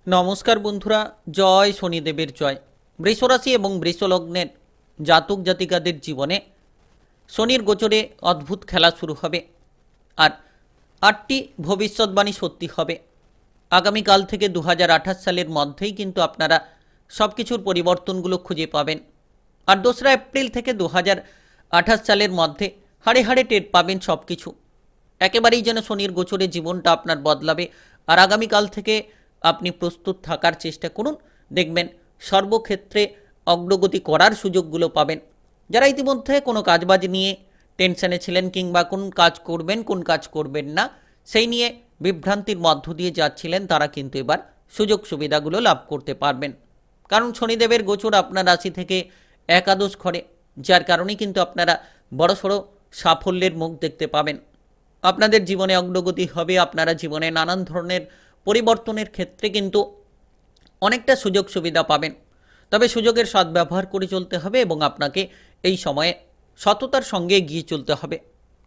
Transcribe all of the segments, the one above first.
নমস্কার বন্ধুরা, জয় শনিদেবের জয়। বৃষরাশি এবং বৃষলগ্নের জাতক জাতিকাদের জীবনে শনির গোচরে অদ্ভুত খেলা শুরু হবে। আর 8টি ভবিষ্যৎবাণী সত্যি হবে। আগামীকাল থেকে 2028 সালের মধ্যেই কিন্তু আপনারা সব কিছুর পরিবর্তনগুলো খুঁজে পাবেন। আর 2রা এপ্রিল থেকে 2028 সালের মধ্যে হাড়ে হাড়ে টের পাবেন সব কিছু। একেবারেই যেন শনির গোচরে জীবনটা আপনার বদলাবে। আর আগামীকাল থেকে আপনি প্রস্তুত থাকার চেষ্টা করুন, দেখবেন সর্বক্ষেত্রে অগ্রগতি করার সুযোগগুলো পাবেন। যারা ইতিমধ্যে কোনো কাজবাজ নিয়ে টেনশনে ছিলেন কিংবা কোন কাজ করবেন কোন কাজ করবেন না সেই নিয়ে বিভ্রান্তির মধ্য দিয়ে যাচ্ছিলেন, তারা কিন্তু এবার সুযোগ সুবিধাগুলো লাভ করতে পারবেন। কারণ শনিদেবের গোচর আপনার রাশি থেকে একাদশ ঘরে, যার কারণে কিন্তু আপনারা বড়সড় সাফল্যের মুখ দেখতে পাবেন। আপনাদের জীবনে অগ্রগতি হবে, আপনারা জীবনে নানান ধরনের পরিবর্তনের ক্ষেত্রে কিন্তু অনেকটা সুযোগ সুবিধা পাবেন। তবে সুযোগের সদ্ব্যবহার করে চলতে হবে এবং আপনাকে এই সময়ে সততার সঙ্গে এগিয়ে চলতে হবে।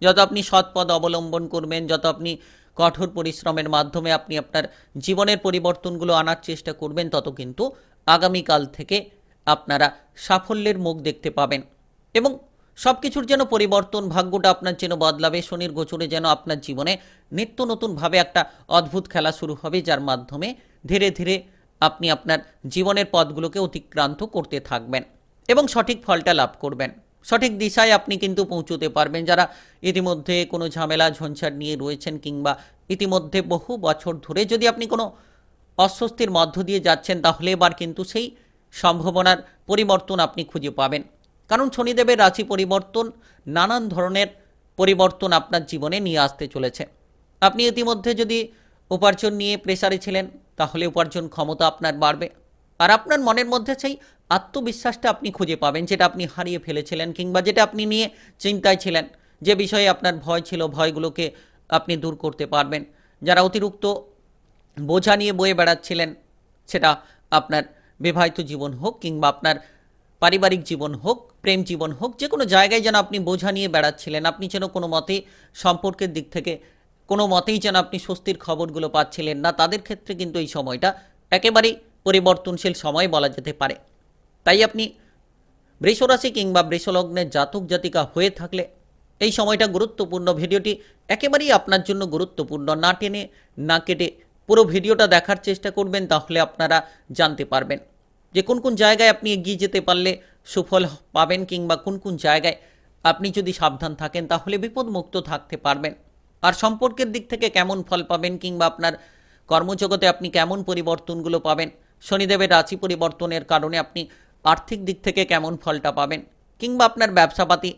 যত আপনি সৎ পথ অবলম্বন করবেন, যত আপনি কঠোর পরিশ্রমের মাধ্যমে আপনি আপনার জীবনের পরিবর্তনগুলো আনার চেষ্টা করবেন, তত কিন্তু আগামীকাল থেকে আপনারা সাফল্যের মুখ দেখতে পাবেন। এবং সব কিছুর যেন পরিবর্তন, ভাগ্যটা আপনার যেন বদলাবে। শনির গোচরে যেন আপনার জীবনে নিত্য নতুনভাবে একটা অদ্ভুত খেলা শুরু হবে, যার মাধ্যমে ধীরে ধীরে আপনি আপনার জীবনের পথগুলোকে অতিক্রান্ত করতে থাকবেন এবং সঠিক ফলটা লাভ করবেন। সঠিক দিশায় আপনি কিন্তু পৌঁছতে পারবেন। যারা ইতিমধ্যে কোনো ঝামেলা ঝঞ্ঝাট নিয়ে রয়েছেন কিংবা ইতিমধ্যে বহু বছর ধরে যদি আপনি কোনো অস্বস্তির মধ্য দিয়ে যাচ্ছেন, তাহলে এবার কিন্তু সেই সম্ভাবনার পরিবর্তন আপনি খুঁজে পাবেন। কারণ শনিদেবের রাশি পরিবর্তন নানান ধরনের পরিবর্তন আপনার জীবনে নিয়ে আসতে চলেছে। আপনি ইতিমধ্যে যদি উপার্জন নিয়ে প্রেসারে ছিলেন, তাহলে উপার্জন ক্ষমতা আপনার বাড়বে। আর আপনার মনের মধ্যে সেই আত্মবিশ্বাসটা আপনি খুঁজে পাবেন, যেটা আপনি হারিয়ে ফেলেছিলেন কিংবা যেটা আপনি নিয়ে চিন্তায় ছিলেন, যে বিষয়ে আপনার ভয় ছিল, ভয়গুলোকে আপনি দূর করতে পারবেন। যারা অতিরিক্ত বোঝা নিয়ে বয়ে বেড়াচ্ছিলেন, সেটা আপনার বিবাহিত জীবন হোক কিংবা আপনার পারিবারিক জীবন হোক, প্রেম জীবন হোক, যে কোনো জায়গায় যেন আপনি বোঝা নিয়ে বেড়াচ্ছিলেন, আপনি যেন কোনো মতেই সম্পর্কের দিক থেকে কোনো মতেই যেন আপনি স্বস্তির খবরগুলো পাচ্ছিলেন না, তাদের ক্ষেত্রে কিন্তু এই সময়টা একেবারেই পরিবর্তনশীল সময় বলা যেতে পারে। তাই আপনি বৃষরাশি কিংবা বৃষলগ্নের জাতক জাতিকা হয়ে থাকলে এই সময়টা গুরুত্বপূর্ণ। ভিডিওটি একেবারেই আপনার জন্য গুরুত্বপূর্ণ। না টেনে না কেটে পুরো ভিডিওটা দেখার চেষ্টা করবেন, তাহলে আপনারা জানতে পারবেন যে কোন কোন জায়গায় আপনি এগিয়ে যেতে পারলে সুফল পাবেন কিংবা কোন কোন জায়গায় আপনি যদি সাবধান থাকেন তাহলে বিপদমুক্ত থাকতে পারবেন। আর সম্পর্কের দিক থেকে কেমন ফল পাবেন কিংবা আপনার কর্মজগতে আপনি কেমন পরিবর্তনগুলো পাবেন, শনিদেবের রাশি পরিবর্তনের কারণে আপনি আর্থিক দিক থেকে কেমন ফলটা পাবেন কিংবা আপনার ব্যবসাপাতি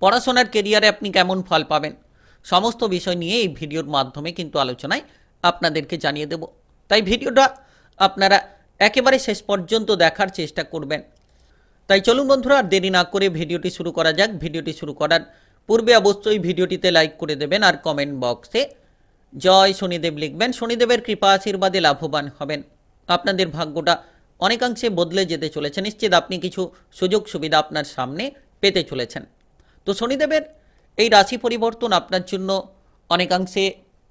পড়াশোনার কেরিয়ারে আপনি কেমন ফল পাবেন, সমস্ত বিষয় নিয়ে এই ভিডিওর মাধ্যমে কিন্তু আলোচনায় আপনাদেরকে জানিয়ে দেব। তাই ভিডিওটা আপনারা একেবারে শেষ পর্যন্ত দেখার চেষ্টা করবেন। তাই চলুন বন্ধুরা, আর দেরি না করে ভিডিওটি শুরু করা যাক। ভিডিওটি শুরু করার পূর্বে অবশ্যই ভিডিওটিতে লাইক করে দেবেন আর কমেন্ট বক্সে জয় শনিদেব লিখবেন। শনিদেবের কৃপা আশীর্বাদে লাভবান হবেন। আপনাদের ভাগ্যটা অনেকাংশে বদলে যেতে চলেছে। নিশ্চিত আপনি কিছু সুযোগ সুবিধা আপনার সামনে পেতে চলেছেন। তো শনিদেবের এই রাশি পরিবর্তন আপনার জন্য অনেকাংশে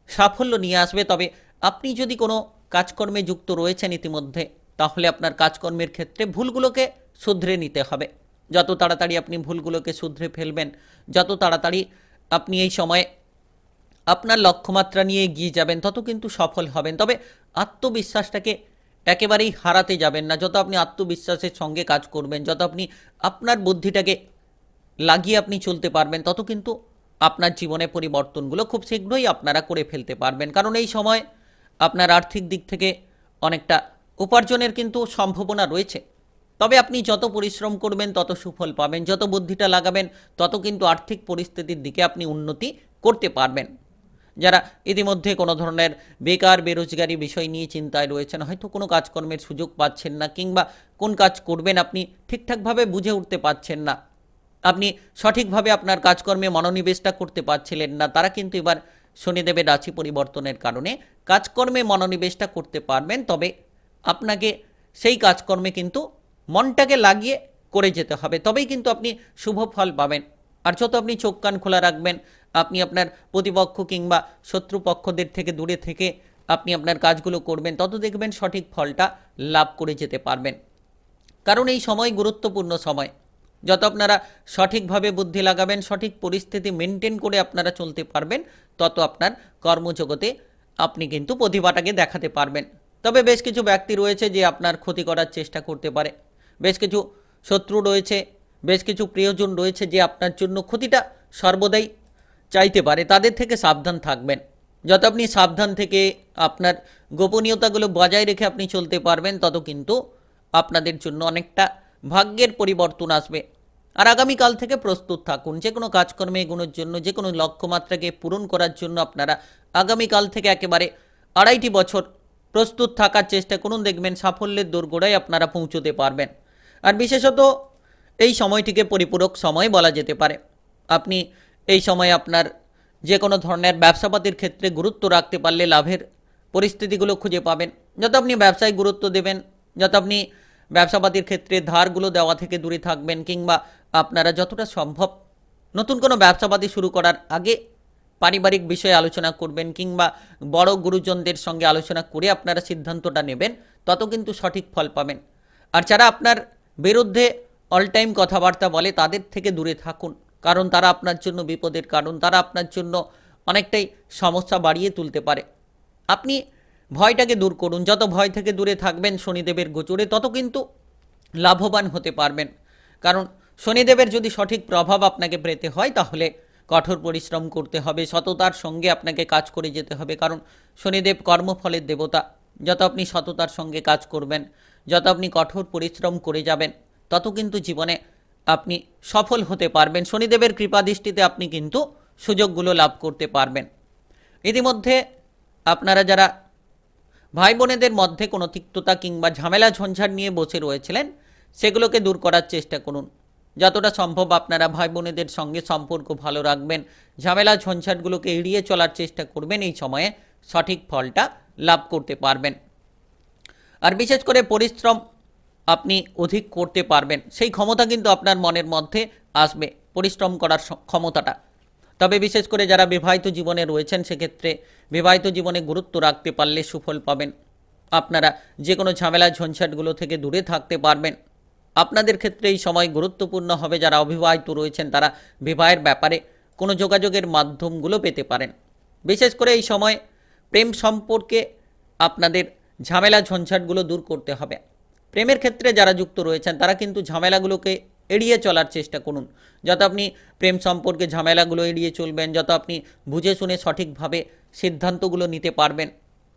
সাফল্য নিয়ে আসবে। তবে আপনি যদি কোনো কাজকর্মে যুক্ত রয়েছেন ইতিমধ্যে, তাহলে আপনার কাজকর্মের ক্ষেত্রে ভুলগুলোকে শুধরে নিতে হবে। যত তাড়াতাড়ি আপনি ভুলগুলোকে শুধরে ফেলবেন, যত তাড়াতাড়ি আপনি এই সময়ে আপনার লক্ষ্যমাত্রা নিয়ে এগিয়ে যাবেন, তত কিন্তু সফল হবেন। তবে আত্মবিশ্বাসটাকে একেবারেই হারাতে যাবেন না। যত আপনি আত্মবিশ্বাসের সঙ্গে কাজ করবেন, যত আপনি আপনার বুদ্ধিটাকে লাগিয়ে আপনি চলতে পারবেন, তত কিন্তু আপনার জীবনে পরিবর্তনগুলো খুব শীঘ্রই আপনারা করে ফেলতে পারবেন। কারণ এই সময় আপনার আর্থিক দিক থেকে অনেকটা উপার্জনের কিন্তু সম্ভাবনা রয়েছে। তবে আপনি যত পরিশ্রম করবেন তত সুফল পাবেন, যত বুদ্ধিটা লাগাবেন তত কিন্তু আর্থিক পরিস্থিতির দিকে আপনি উন্নতি করতে পারবেন। যারা ইতিমধ্যে কোনো ধরনের বেকার বেরোজগারি বিষয় নিয়ে চিন্তায় রয়েছেন, হয়তো কোনো কাজকর্মের সুযোগ পাচ্ছেন না কিংবা কোন কাজ করবেন আপনি ঠিকঠাকভাবে বুঝে উঠতে পারছেন না, আপনি সঠিকভাবে আপনার কাজকর্মে মনোনিবেশটা করতে পারছিলেন না, তারা কিন্তু এবার শনিদেবের রাশি পরিবর্তনের কারণে কাজকর্মে মনোনিবেশটা করতে পারবেন। তবে আপনাকে সেই কাজকর্মে কিন্তু মনটাকে লাগিয়ে করে যেতে হবে, তবেই কিন্তু আপনি শুভ ফল পাবেন। আর যত আপনি চোখ কান খোলা রাখবেন, আপনি আপনার প্রতিপক্ষ কিংবা শত্রুপক্ষদের থেকে দূরে থেকে আপনি আপনার কাজগুলো করবেন, তত দেখবেন সঠিক ফলটা লাভ করে যেতে পারবেন। কারণ এই সময় গুরুত্বপূর্ণ সময়। যত আপনারা সঠিকভাবে বুদ্ধি লাগাবেন, সঠিক পরিস্থিতি মেনটেন করে আপনারা চলতে পারবেন, তত আপনার কর্মজগতে আপনি কিন্তু প্রতিভাটাকে দেখাতে পারবেন। তবে বেশ কিছু ব্যক্তি রয়েছে যে আপনার ক্ষতি করার চেষ্টা করতে পারে, বেশ কিছু শত্রু রয়েছে, বেশ কিছু প্রিয়জন রয়েছে যে আপনার জন্য ক্ষতিটা সর্বদাই চাইতে পারে, তাদের থেকে সাবধান থাকবেন। যত আপনি সাবধান থেকে আপনার গোপনীয়তাগুলো বজায় রেখে আপনি চলতে পারবেন, তত কিন্তু আপনাদের জন্য অনেকটা ভাগ্যের পরিবর্তন আসবে। আর আগামীকাল থেকে প্রস্তুত থাকুন, যে কোনো কাজকর্মে এগোনোর জন্য, যে কোনো লক্ষ্যমাত্রাকে পূরণ করার জন্য আপনারা আগামীকাল থেকে একেবারে 2.5 বছর প্রস্তুত থাকার চেষ্টা করুন, দেখবেন সাফল্যের দোরগোড়ায় আপনারা পৌঁছতে পারবেন। আর বিশেষত এই সময়টিকে পরিপূরক সময় বলা যেতে পারে। আপনি এই সময় আপনার যে কোনো ধরনের ব্যবসাপাতির ক্ষেত্রে গুরুত্ব রাখতে পারলে লাভের পরিস্থিতিগুলো খুঁজে পাবেন। যত আপনি ব্যবসায় গুরুত্ব দেবেন, যত আপনি ব্যবসাপাতির ক্ষেত্রে ধারগুলো দেওয়া থেকে দূরে থাকবেন, কিংবা আপনারা যতটা সম্ভব নতুন কোনো ব্যবসাপাতি শুরু করার আগে পারিবারিক বিষয়ে আলোচনা করবেন, কিংবা বড় গুরুজনদের সঙ্গে আলোচনা করে আপনারা সিদ্ধান্তটা নেবেন, তত কিন্তু সঠিক ফল পাবেন। আর যারা আপনার বিরুদ্ধে অল টাইম কথাবার্তা বলে, তাদের থেকে দূরে থাকুন, কারণ তারা আপনার জন্য বিপদের কারণ, তারা আপনার জন্য অনেকটাই সমস্যা বাড়িয়ে তুলতে পারে। আপনি ভয়টাকে দূর করুন, যত ভয় থেকে দূরে থাকবেন শনিদেবের গোচরে, তত কিন্তু লাভবান হতে পারবেন। কারণ শনিদেবের যদি সঠিক প্রভাব আপনাকে পেতে হয়, তাহলে কঠোর পরিশ্রম করতে হবে, সততার সঙ্গে আপনাকে কাজ করে যেতে হবে। কারণ শনিদেব কর্মফলের দেবতা। যত আপনি সততার সঙ্গে কাজ করবেন, যত আপনি কঠোর পরিশ্রম করে যাবেন, তত কিন্তু জীবনে আপনি সফল হতে পারবেন। শনিদেবের কৃপাদৃষ্টিতে আপনি কিন্তু সুযোগগুলো লাভ করতে পারবেন। ইতিমধ্যে আপনারা যারা ভাই বোনেদের মধ্যে কোনো তিক্ততা কিংবা ঝামেলা ঝঞ্ঝাট নিয়ে বসে রয়েছিলেন, সেগুলোকে দূর করার চেষ্টা করুন। যতটা সম্ভব আপনারা ভাই বোনেদের সঙ্গে সম্পর্ক ভালো রাখবেন, ঝামেলা ঝঞ্ঝাটগুলোকে এড়িয়ে চলার চেষ্টা করবেন। এই সময়ে সঠিক ফলটা লাভ করতে পারবেন। আর বিশেষ করে পরিশ্রম আপনি অধিক করতে পারবেন, সেই ক্ষমতা কিন্তু আপনার মনের মধ্যে আসবে, পরিশ্রম করার ক্ষমতাটা। তবে বিশেষ করে যারা বিবাহিত জীবনে রয়েছেন, সেক্ষেত্রে বিবাহিত জীবনে গুরুত্ব রাখতে পারলে সুফল পাবেন। আপনারা যে কোনো ঝামেলা ঝঞ্ঝাটগুলো থেকে দূরে থাকতে পারবেন। আপনাদের ক্ষেত্রে এই সময় গুরুত্বপূর্ণ হবে। যারা অবিবাহিত রয়েছেন, তারা বিবাহের ব্যাপারে কোনো যোগাযোগের মাধ্যমগুলো পেতে পারেন। বিশেষ করে এই সময় প্রেম সম্পর্কে আপনাদের ঝামেলা ঝঞ্ঝাটগুলো দূর করতে হবে। প্রেমের ক্ষেত্রে যারা যুক্ত রয়েছেন, তারা কিন্তু ঝামেলাগুলোকে এড়িয়ে চলার চেষ্টা করুন। যত আপনি প্রেম সম্পর্কে ঝামেলাগুলো এড়িয়ে চলবেন, যত আপনি বুঝে শুনে সঠিকভাবে সিদ্ধান্তগুলো নিতে পারবেন,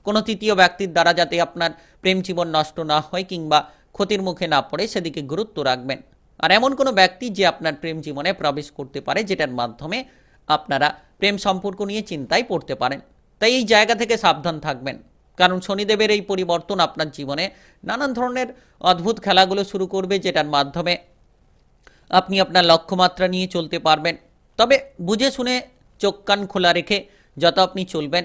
কোনো তৃতীয় ব্যক্তির দ্বারা যাতে আপনার প্রেম জীবন নষ্ট না হয় কিংবা ক্ষতির মুখে না পড়ে, সেদিকে গুরুত্ব রাখবেন। আর এমন কোনো ব্যক্তি যে আপনার প্রেম জীবনে প্রবেশ করতে পারে, যেটার মাধ্যমে আপনারা প্রেম সম্পর্ক নিয়ে চিন্তায় পড়তে পারেন। তাই এই জায়গা থেকে সাবধান থাকবেন, কারণ শনিদেবের এই পরিবর্তন আপনার জীবনে নানান ধরনের অদ্ভুত খেলাগুলো শুরু করবে, যেটার মাধ্যমে আপনি আপনার লক্ষ্যমাত্রা নিয়ে চলতে পারবেন। তবে বুঝে শুনে চোখ কান খোলা রেখে যত আপনি চলবেন,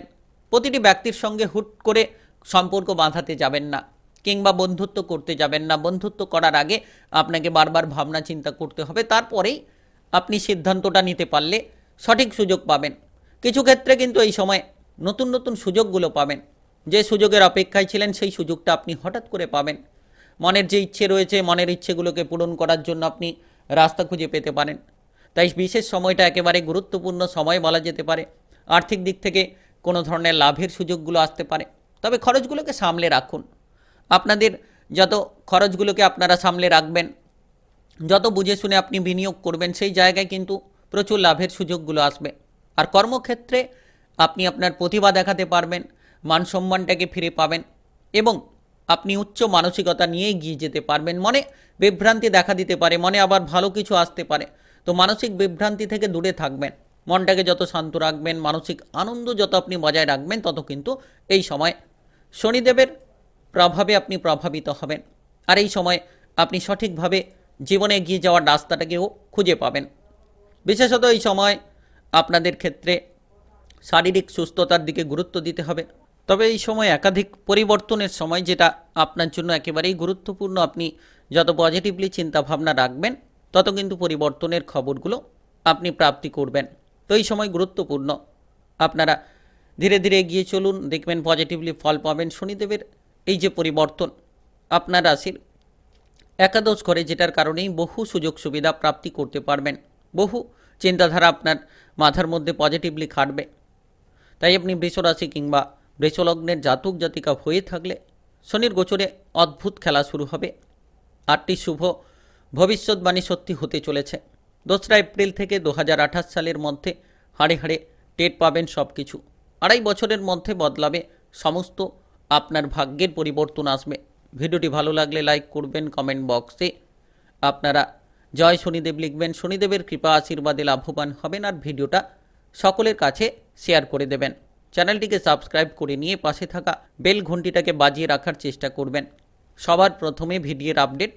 প্রতিটি ব্যক্তির সঙ্গে হুট করে সম্পর্ক বাঁধাতে যাবেন না, কিংবা বন্ধুত্ব করতে যাবেন না। বন্ধুত্ব করার আগে আপনাকে বারবার ভাবনা চিন্তা করতে হবে, তারপরেই আপনি সিদ্ধান্তটা নিতে পারলে সঠিক সুযোগ পাবেন। কিছু ক্ষেত্রে কিন্তু এই সময় নতুন নতুন সুযোগগুলো পাবেন। যে সুযোগের অপেক্ষায় ছিলেন, সেই সুযোগটা আপনি হঠাৎ করে পাবেন। মনের যে ইচ্ছে রয়েছে, মনের ইচ্ছেগুলোকে পূরণ করার জন্য আপনি রাস্তা খুঁজে পেতে পারেন। তাই বিশেষ সময়টা একেবারে গুরুত্বপূর্ণ সময় বলা যেতে পারে। আর্থিক দিক থেকে কোনো ধরনের লাভের সুযোগগুলো আসতে পারে। তবে খরচগুলোকে সামলে রাখুন। আপনাদের যত খরচগুলোকে আপনারা সামলে রাখবেন, যত বুঝে শুনে আপনি বিনিয়োগ করবেন, সেই জায়গায় কিন্তু প্রচুর লাভের সুযোগগুলো আসবে। আর কর্মক্ষেত্রে আপনি আপনার প্রতিভা দেখাতে পারবেন, মান সম্মানটাকে ফিরে পাবেন, এবং আপনি উচ্চ মানসিকতা নিয়ে এগিয়ে যেতে পারবেন। মনে বিভ্রান্তি দেখা দিতে পারে, মনে আবার ভালো কিছু আসতে পারে। তো মানসিক বিভ্রান্তি থেকে দূরে থাকবেন। মনটাকে যত শান্ত রাখবেন, মানসিক আনন্দ যত আপনি বজায় রাখবেন, তত কিন্তু এই সময় শনিদেবের প্রভাবে আপনি প্রভাবিত হবেন। আর এই সময় আপনি সঠিকভাবে জীবনে এগিয়ে যাওয়ার রাস্তাটাকেও খুঁজে পাবেন। বিশেষত এই সময় আপনাদের ক্ষেত্রে শারীরিক সুস্থতার দিকে গুরুত্ব দিতে হবে। তবে এই সময় একাধিক পরিবর্তনের সময়, যেটা আপনার জন্য একেবারেই গুরুত্বপূর্ণ। আপনি যত পজিটিভলি চিন্তা ভাবনা রাখবেন, তত কিন্তু পরিবর্তনের খবরগুলো আপনি প্রাপ্তি করবেন। তো এই সময় গুরুত্বপূর্ণ। আপনারা ধীরে ধীরে এগিয়ে চলুন, দেখবেন পজিটিভলি ফল পাবেন। শনিদেবের এই যে পরিবর্তন আপনার রাশির একাদশ ঘরে, যেটার কারণেই বহু সুযোগ সুবিধা প্রাপ্তি করতে পারবেন, বহু চিন্তাধারা আপনার মাথার মধ্যে পজিটিভলি খাটবে। তাই আপনি বৃষরাশি কিংবা বৃষলগ্নের জাতক জাতিকা হয়ে থাকলে শনির গোচরে অদ্ভুত খেলা শুরু হবে। 8টি শুভ ভবিষ্যৎবাণী সত্যি হতে চলেছে। 2রা এপ্রিল থেকে 2028 সালের মধ্যে হাড়ে হাড়ে টের পাবেন সব কিছু। 2.5 বছরের মধ্যে বদলাবে সমস্ত, আপনার ভাগ্যের পরিবর্তন আসবে। ভিডিওটি ভালো লাগলে লাইক করবেন, কমেন্ট বক্সে আপনারা জয় শনিদেব লিখবেন। শনিদেবের কৃপা আশীর্বাদে লাভবান হবেন আর ভিডিওটা সকলের কাছে শেয়ার করে দেবেন। চ্যানেলটিকে সাবস্ক্রাইব করে নিয়ে পাশে থাকা বেল ঘন্টিটাকে বাজিয়ে রাখার চেষ্টা করবেন, সবার প্রথমে ভিডিওর আপডেট